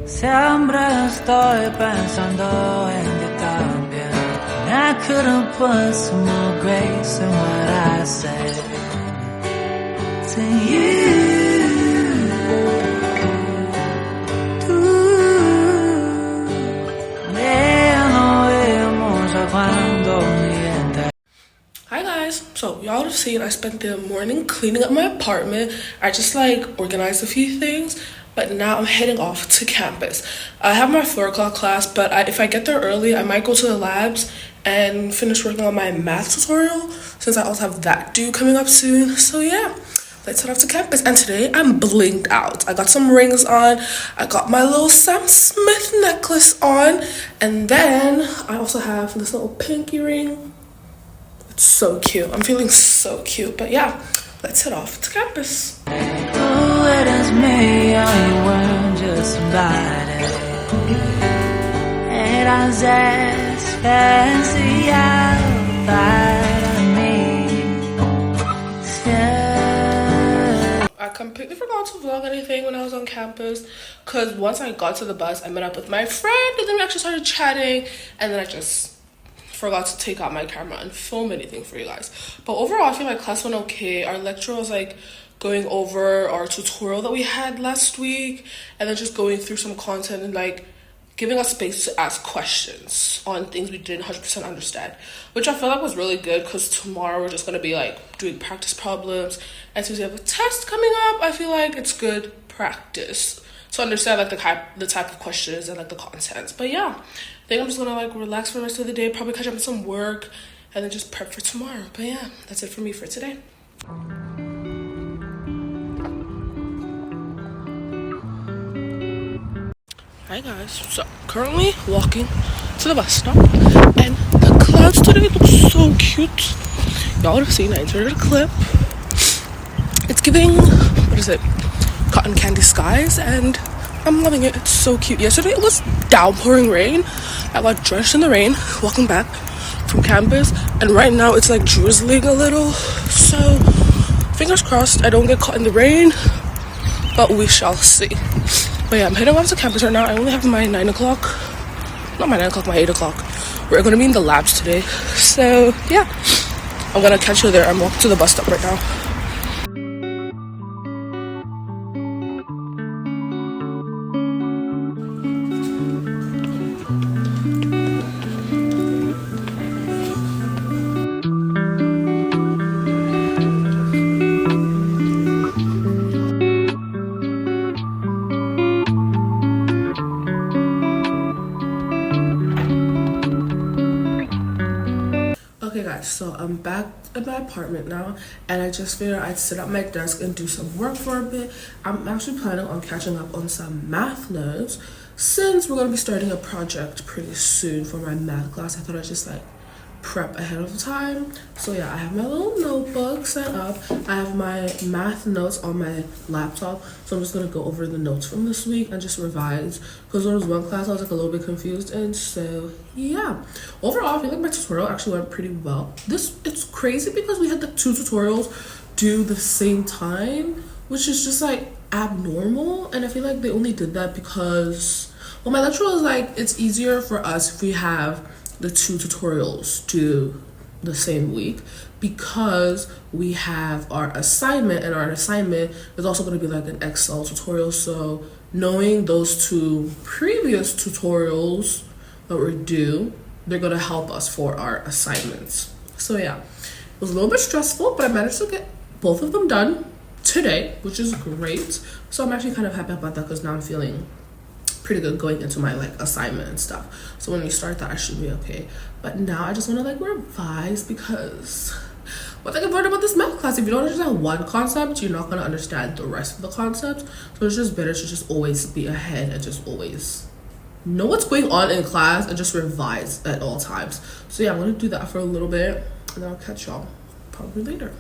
Siempre estoy pensando en ti también. I couldn't put some more grace in what I say to you. Tú me oímos cuando mientes. Hi guys, so y'all have seen I spent the morning cleaning up my apartment. I just organized a few things, but now I'm heading off to campus. I have my 4 o'clock class, but if I get there early, I might go to the labs and finish working on my math tutorial since I also have that due coming up soon. So yeah, let's head off to campus. And today I'm blinged out. I got some rings on, I got my little Sam Smith necklace on, and then I also have this little pinky ring. It's so cute. I'm feeling so cute. But yeah, let's head off to campus. Oh, it is me, you weren't just somebody. Eras especial para mí. I completely forgot to vlog anything when I was on campus because once I got to the bus, I met up with my friend and then we actually started chatting, and then I just forgot to take out my camera and film anything for you guys. But overall, I feel like class went okay. Our lecturer was going over our tutorial that we had last week and then just going through some content and giving us space to ask questions on things we didn't 100% understand, which I feel like was really good because tomorrow we're just going to be doing practice problems, and since we have a test coming up, I feel like it's good practice to understand the type of questions and the contents. But yeah, I think I'm just gonna relax for the rest of the day, probably catch up on some work, and then just prep for tomorrow. But yeah, that's it for me for today. Hi guys, so currently walking to the bus stop, and the clouds today look so cute. Y'all would have seen I inserted a clip. It's giving, what is it, cotton candy skies, and I'm loving it. It's so cute. Yesterday it was downpouring rain. I got drenched in the rain walking back from campus, and right now it's drizzling a little, so fingers crossed I don't get caught in the rain, but we shall see. But yeah, I'm heading off to campus right now. I only have my 9 o'clock, not my 9 o'clock, my 8 o'clock. We're gonna be in the labs today, so yeah, I'm gonna catch you there. I'm walking to the bus stop right now. Okay guys, so I'm back at my apartment now, and I just figured I'd sit at my desk and do some work for a bit. I'm actually planning on catching up on some math notes since we're going to be starting a project pretty soon for my math class. I thought I'd just prep ahead of time. So yeah, I have my little notebook set up. I have my math notes on my laptop, so I'm just gonna go over the notes from this week and just revise, because there was one class I was a little bit confused in. So yeah, overall I feel like my tutorial actually went pretty well. It's crazy because we had the 2 tutorials due the same time, which is just abnormal, and I feel like they only did that because, well, my lecturer was it's easier for us if we have the 2 tutorials due the same week because we have our assignment, and our assignment is also going to be an Excel tutorial. So knowing those 2 previous tutorials that were due, they're going to help us for our assignments. So yeah, it was a little bit stressful, but I managed to get both of them done today, which is great. So I'm actually kind of happy about that because now I'm feeling pretty good going into my assignment and stuff. So when we start that, I should be okay. But now I just want to revise, because one thing I've learned about this math class, if you don't understand one concept, you're not going to understand the rest of the concepts. So it's just better to just always be ahead and just always know what's going on in class and just revise at all times. So yeah, I'm going to do that for a little bit, and then I'll catch y'all probably later.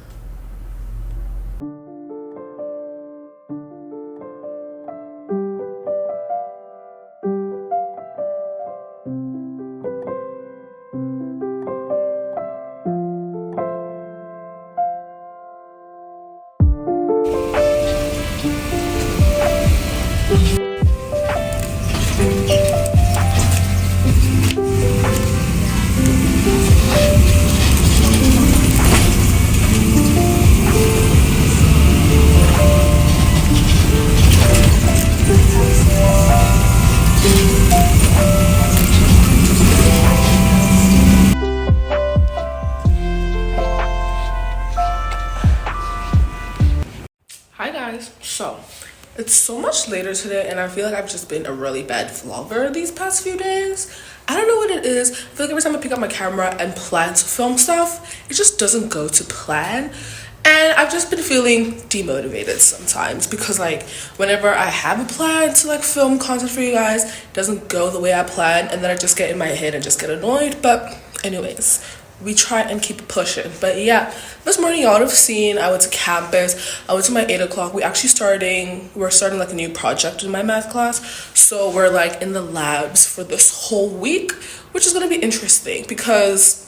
It's so much later today, and I feel like I've just been a really bad vlogger these past few days. I don't know what it is. I feel like every time I pick up my camera and plan to film stuff, it just doesn't go to plan. And I've just been feeling demotivated sometimes because like whenever I have a plan to like film content for you guys, it doesn't go the way I planned, and then I just get in my head and just get annoyed. But anyways, we try and keep pushing. But yeah, this morning y'all would have seen I went to campus. I went to my 8 o'clock. We're starting like a new project in my math class, so we're like in the labs for this whole week, which is going to be interesting because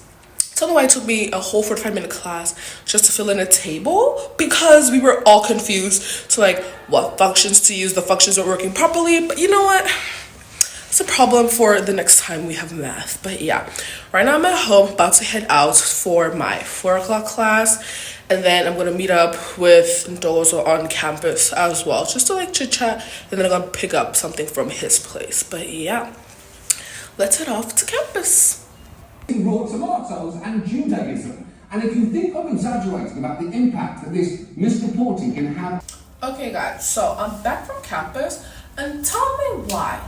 tell me why it took me a whole 45-minute class just to fill in a table, because we were all confused to like what functions to use. The functions weren't working properly, but you know what, it's a problem for the next time we have math. But yeah, right now I'm at home about to head out for my 4 o'clock class, and then I'm gonna meet up with Ndozo on campus as well, just to like chit chat, and then I'm gonna pick up something from his place. But yeah, let's head off to campus. Raw tomatoes and Judaism. And if you think I'm exaggerating about the impact that this misreporting can have. Okay guys, so I'm back from campus, and tell me why.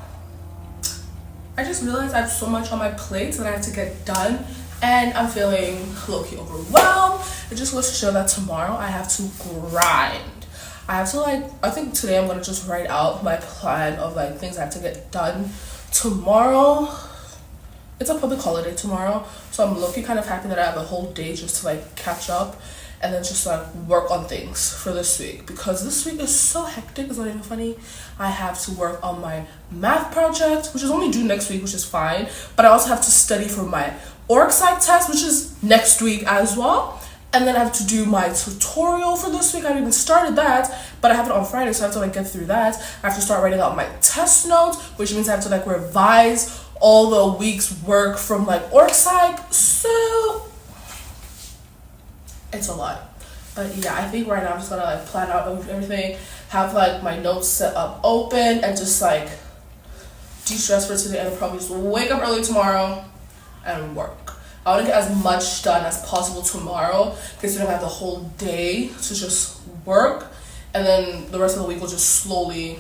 I just realized I have so much on my plate that I have to get done, and I'm feeling low-key overwhelmed. It just goes to show that tomorrow I have to grind. I have to I think today I'm gonna just write out my plan of like things I have to get done tomorrow. It's a public holiday tomorrow, so I'm low-key kind of happy that I have a whole day just to like catch up and then just like work on things for this week, because this week is so hectic. It's not even funny. I have to work on my math project, which is only due next week, which is fine, but I also have to study for my org psych test, which is next week as well. And then I have to do my tutorial for this week. I haven't even started that, but I have it on Friday, so I have to like get through that. I have to start writing out my test notes, which means I have to like revise all the week's work from like org psych. So it's a lot. But yeah, I think right now I'm just gonna like plan out everything, have like my notes set up open, and just like de-stress for today, and probably just wake up early tomorrow and work. I want to get as much done as possible tomorrow, because we don't have the whole day to just work, and then the rest of the week we'll just slowly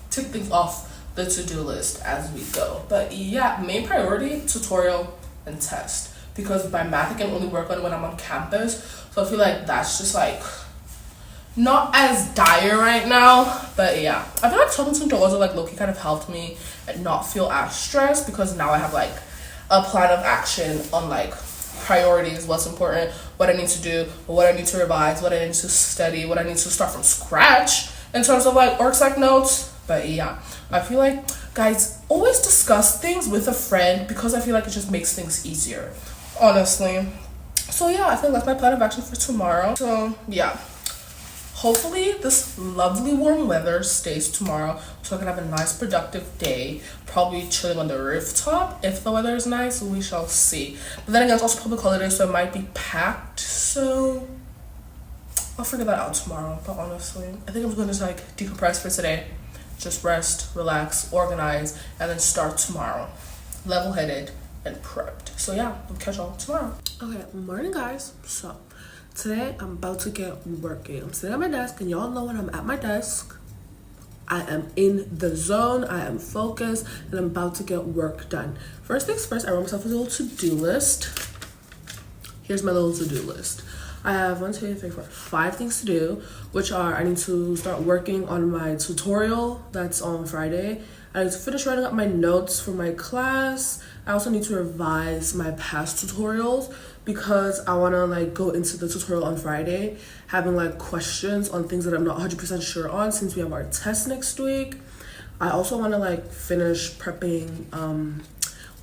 tick things off the to-do list as we go. But yeah, main priority, tutorial and test, because my math I can only work on when I'm on campus, so I feel like that's just like not as dire right now. But yeah, I feel like talking to Ndozo like low-key kind of helped me and not feel as stressed, because now I have like a plan of action on like priorities, what's important, what I need to do, what I need to revise, what I need to study, what I need to start from scratch in terms of like org psych notes. But yeah, I feel like, guys, always discuss things with a friend, because I feel like it just makes things easier, honestly. So yeah, I feel like that's my plan of action for tomorrow. So yeah, hopefully this lovely warm weather stays tomorrow, so I can have a nice productive day, probably chilling on the rooftop if the weather is nice. We shall see. But then again, it's also public holiday, so it might be packed, so I'll figure that out tomorrow. But honestly, I think I'm going to like decompress for today, just rest, relax, organize, and then start tomorrow level-headed and prepped. So yeah, we'll catch y'all tomorrow. Okay, morning guys. So today I'm about to get working. I'm sitting at my desk, and y'all know when I'm at my desk, I am in the zone, I am focused, and I'm about to get work done. First things first, I wrote myself a little to-do list. Here's my little to-do list. I have 5 things to do, which are I need to start working on my tutorial that's on Friday. I need to finish writing up my notes for my class. I also need to revise my past tutorials, because I want to like go into the tutorial on Friday having like questions on things that I'm not 100% sure on, since we have our test next week. I also want to like finish prepping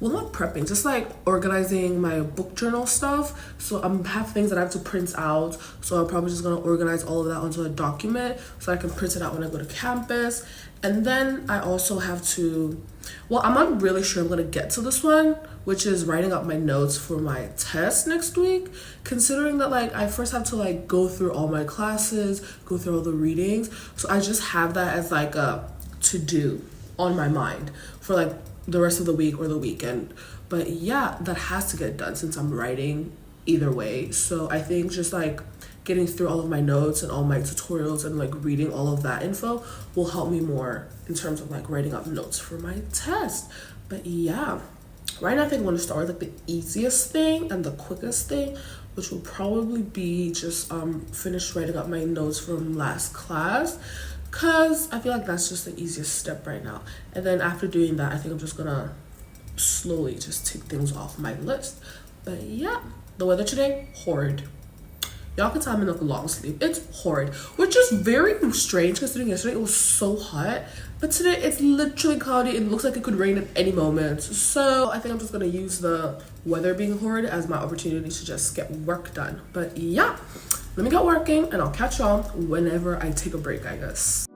well, not prepping, just like organizing my book journal stuff. So I have things that I have to print out, so I'm probably just gonna organize all of that onto a document so I can print it out when I go to campus. And then I also have to, well, I'm not really sure I'm gonna get to this one, which is writing up my notes for my test next week, considering that like I first have to like go through all my classes, go through all the readings. So I just have that as like a to do on my mind for like the rest of the week or the weekend. But yeah, that has to get done since I'm writing either way. So I think just like getting through all of my notes and all my tutorials and like reading all of that info will help me more in terms of like writing up notes for my test. But yeah, right now I think I'm going to start with like the easiest thing and the quickest thing, which will probably be just finish writing up my notes from last class, because I feel like that's just the easiest step right now. And then after doing that, I think I'm just gonna slowly just take things off my list. But yeah, the weather today, horrid. Y'all can tell I'm in like a long sleeve. It's horrid, which is very strange considering yesterday it was so hot. But today it's literally cloudy. It looks like it could rain at any moment. So I think I'm just gonna use the weather being horrid as my opportunity to just get work done. But yeah, let me get working and I'll catch y'all whenever I take a break, I guess.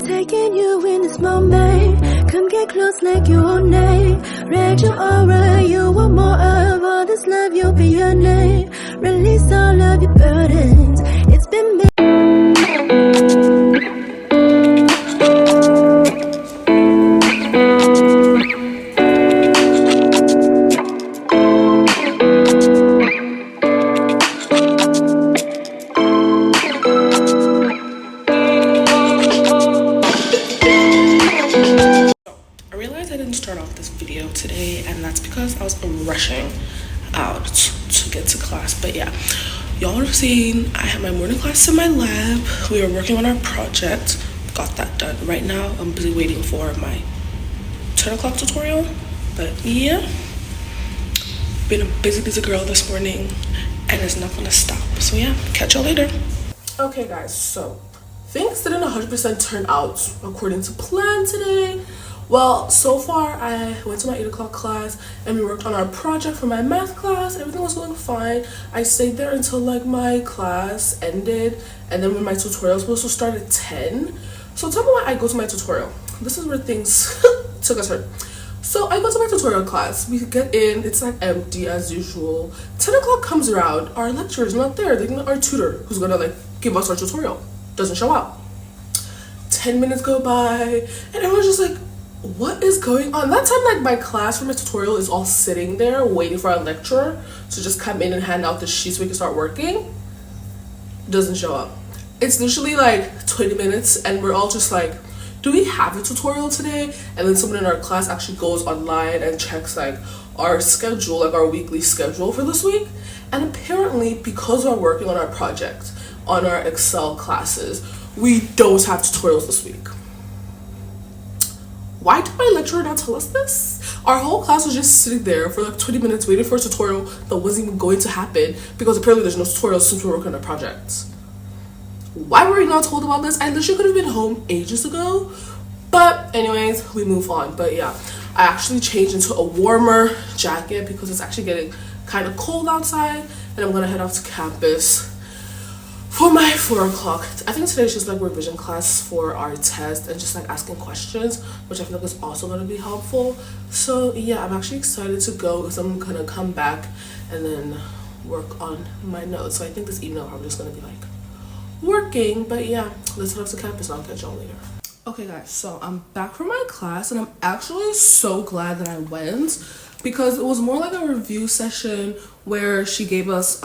Taking you in this moment, come get close like you own name. Read your aura, you want more of all this love, you'll be your name. Release all of your burdens, it's been today, and that's because I was rushing out to get to class. But yeah, y'all would have seen I had my morning class in my lab. We were working on our project, got that done. Right now I'm busy waiting for my 10 o'clock tutorial. But yeah, been a busy girl this morning and it's not gonna stop. So yeah, catch y'all later. Okay guys, so things didn't 100% turn out according to plan today. Well, so far I went to my 8 o'clock class and we worked on our project for my math class. Everything was going fine. I stayed there until like my class ended, and then when my tutorial was supposed to start at 10. So tell me why I go to my tutorial. This is where things took a turn. So I go to my tutorial class, we get in, it's like empty as usual. 10 o'clock comes around, our lecturer is not there. Our tutor who's gonna like give us our tutorial doesn't show up. 10 minutes go by and everyone's just like, what is going on? That time, like, my class for my tutorial is all sitting there waiting for our lecturer to just come in and hand out the sheets so we can start working. Doesn't show up. It's literally like 20 minutes and we're all just like, do we have a tutorial today? And then someone in our class actually goes online and checks like our schedule, like our weekly schedule for this week. And apparently, because we're working on our project, on our Excel classes, we don't have tutorials this week. Why did my lecturer not tell us this? Our whole class was just sitting there for like 20 minutes waiting for a tutorial that wasn't even going to happen because apparently there's no tutorials since we're working on our projects. Why were we not told about this? I literally could have been home ages ago. But anyways, we move on. But yeah, I actually changed into a warmer jacket because it's actually getting kind of cold outside, and I'm gonna head off to campus for my 4 o'clock. I think today's just like revision class for our test and just like asking questions, which I feel like is also going to be helpful. So yeah, I'm actually excited to go because I'm gonna come back and then work on my notes. So I think this evening I'm just gonna be like working. But yeah, let's head off to campus and I'll catch y'all later. Okay guys, so I'm back from my class and I'm actually so glad that I went because it was more like a review session where she gave us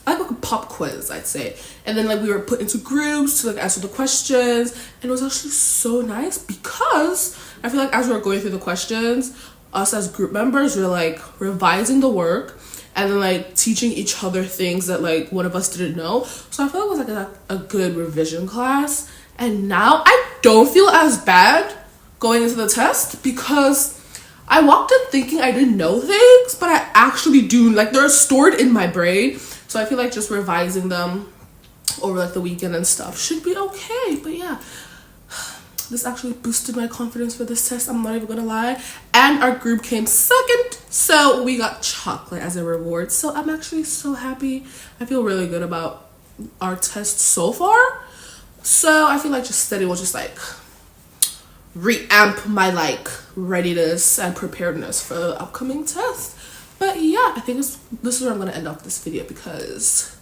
like a pop quiz, I'd say, and then like we were put into groups to like answer the questions, and it was actually so nice because I feel like as we were going through the questions, us as group members were like revising the work and then like teaching each other things that like one of us didn't know. So I feel like it was like a good revision class, and now I don't feel as bad going into the test because I walked in thinking I didn't know things, but I actually do. Like, they're stored in my brain. So I feel like just revising them over like the weekend and stuff should be okay. But yeah, this actually boosted my confidence for this test, I'm not even gonna lie. And our group came second, so we got chocolate as a reward. So I'm actually so happy. I feel really good about our test so far. So I feel like just study will just like re-amp my like readiness and preparedness for the upcoming test. But yeah, I think this is where I'm gonna end off this video because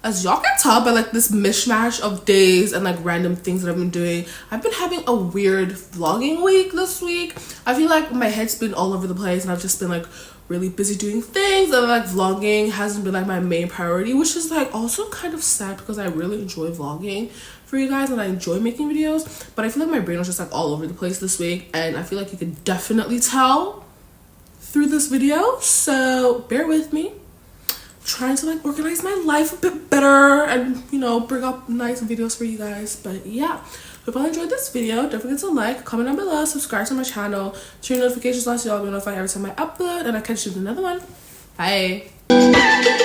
as y'all can tell by like this mishmash of days and like random things that I've been doing, I've been having a weird vlogging week this week. I feel like my head's been all over the place and I've just been like really busy doing things, and like vlogging hasn't been like my main priority, which is like also kind of sad because I really enjoy vlogging for you guys and I enjoy making videos, but I feel like my brain was just like all over the place this week, and I feel like you can definitely tell through this video, so bear with me. Trying to like organize my life a bit better and, you know, bring up nice videos for you guys. But yeah, hope you enjoyed this video. Don't forget to like, comment down below, subscribe to my channel, turn notifications on so y'all be notified every time I upload, and I'll catch you in another one. Bye.